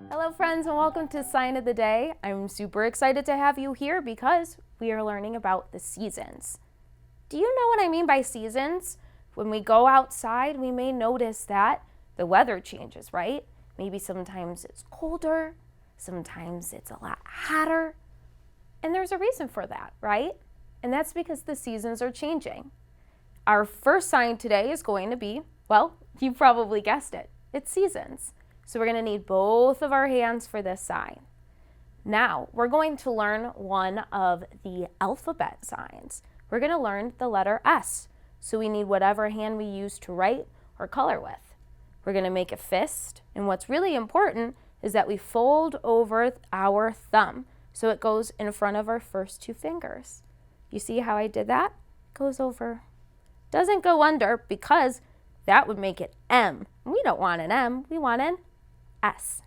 Hello friends, and welcome to Sign of the Day. I'm super excited to have you here because we are learning about the seasons. Do you know what I mean by seasons? When we go outside, we may notice that the weather changes, right? Maybe sometimes it's colder, sometimes it's a lot hotter, and there's a reason for that, right? And that's because the seasons are changing. Our first sign today is going to be, well, you probably guessed it, it's seasons. So we're going to need both of our hands for this sign. Now, we're going to learn one of the alphabet signs. We're going to learn the letter S. So we need whatever hand we use to write or color with. We're going to make a fist, and what's really important is that we fold over our thumb so it goes in front of our first two fingers. You see how I did that? Goes over. Doesn't go under because that would make it M. We don't want an M, we want an S.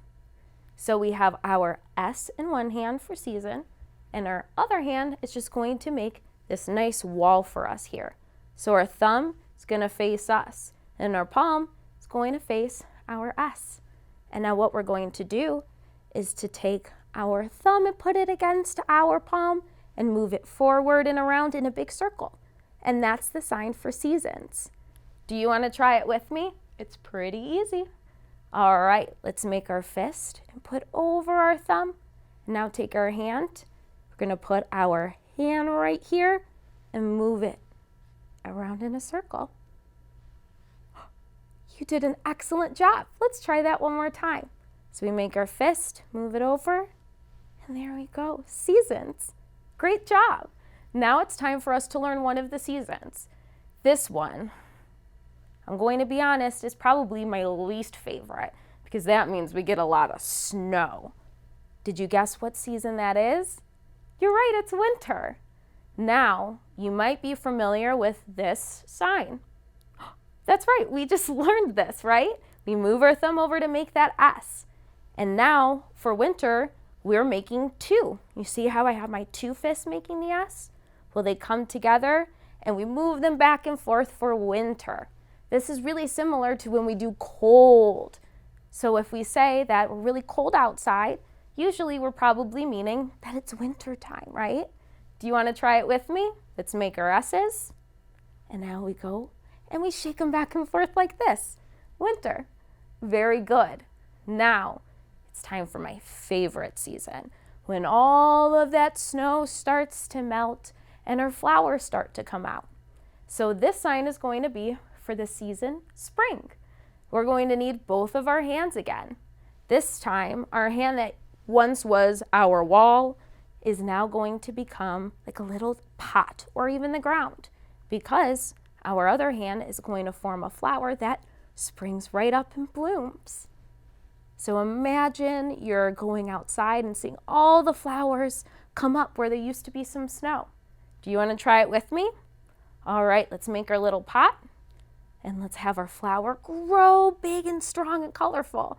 So we have our S in one hand for season, and our other hand is just going to make this nice wall for us here. So our thumb is going to face us, and our palm is going to face our S. And now what we're going to do is to take our thumb and put it against our palm and move it forward and around in a big circle. And that's the sign for seasons. Do you want to try it with me? It's pretty easy. All right, let's make our fist and put over our thumb. Now take our hand. We're going to put our hand right here and move it around in a circle. You did an excellent job. Let's try that one more time. So we make our fist, move it over, and there we go. Seasons. Great job. Now it's time for us to learn one of the seasons. This one, I'm going to be honest, is probably my least favorite because that means we get a lot of snow. Did you guess what season that is? You're right, it's winter. Now, you might be familiar with this sign. That's right, we just learned this, right? We move our thumb over to make that S. And now, for winter, we're making two. You see how I have my two fists making the S? Well, they come together and we move them back and forth for winter. This is really similar to when we do cold. So if we say that we're really cold outside, usually we're probably meaning that it's winter time, right? Do you want to try it with me? Let's make our S's. And now we go and we shake them back and forth like this. Winter. Very good. Now, it's time for my favorite season, when all of that snow starts to melt and our flowers start to come out. So this sign is going to be for the season spring. We're going to need both of our hands again. This time, our hand that once was our wall is now going to become like a little pot or even the ground because our other hand is going to form a flower that springs right up and blooms. So imagine you're going outside and seeing all the flowers come up where there used to be some snow. Do you want to try it with me? All right, let's make our little pot and let's have our flower grow big and strong and colorful.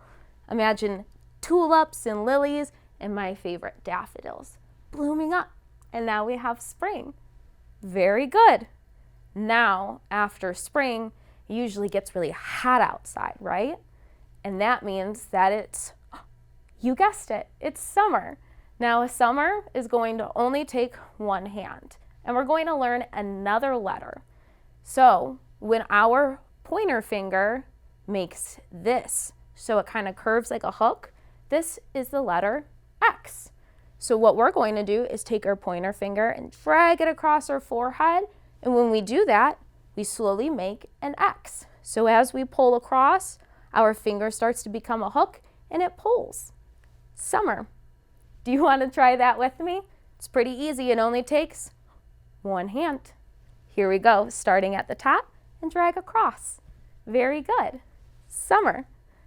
Imagine tulips and lilies and my favorite daffodils blooming up. And now we have spring. Very good. Now, after spring, it usually gets really hot outside, right? And that means that it's, you guessed it, it's summer. Now, a summer is going to only take one hand, and we're going to learn another letter. So, when our pointer finger makes this, so it kind of curves like a hook, this is the letter X. So what we're going to do is take our pointer finger and drag it across our forehead, and when we do that, we slowly make an X. So as we pull across, our finger starts to become a hook and it pulls. Summer. Do you want to try that with me? It's pretty easy. It only takes one hand. Here we go, starting at the top and drag across. Very good. Summer.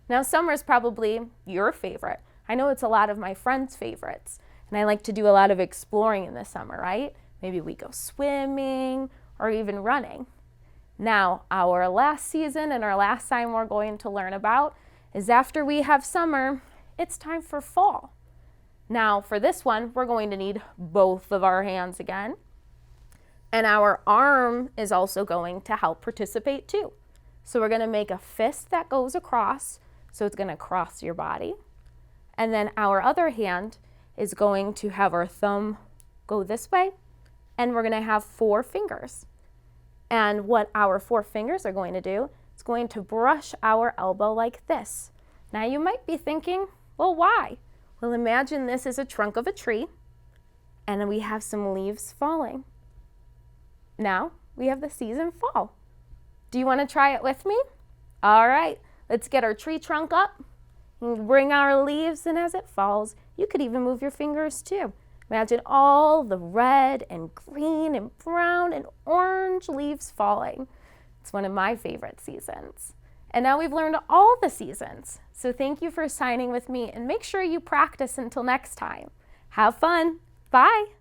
Now summer is probably your favorite. I know it's a lot of my friends' favorites, and I like to do a lot of exploring in the summer, right? Maybe we go swimming or even running. Now, our last season and our last sign we're going to learn about is after we have summer, it's time for fall. Now, for this one, we're going to need both of our hands again. And our arm is also going to help participate too. So we're going to make a fist that goes across, so it's going to cross your body. And then our other hand is going to have our thumb go this way, and we're going to have 4 fingers. And what our 4 fingers are going to do, it's going to brush our elbow like this. Now you might be thinking, well, why? Well, imagine this is a trunk of a tree, and we have some leaves falling. Now we have the season fall. Do you want to try it with me? All right, let's get our tree trunk up and bring our leaves, and as it falls, you could even move your fingers too. Imagine all the red and green and brown and orange leaves falling. It's one of my favorite seasons. And now we've learned all the seasons. So thank you for signing with me, and make sure you practice until next time. Have fun. Bye.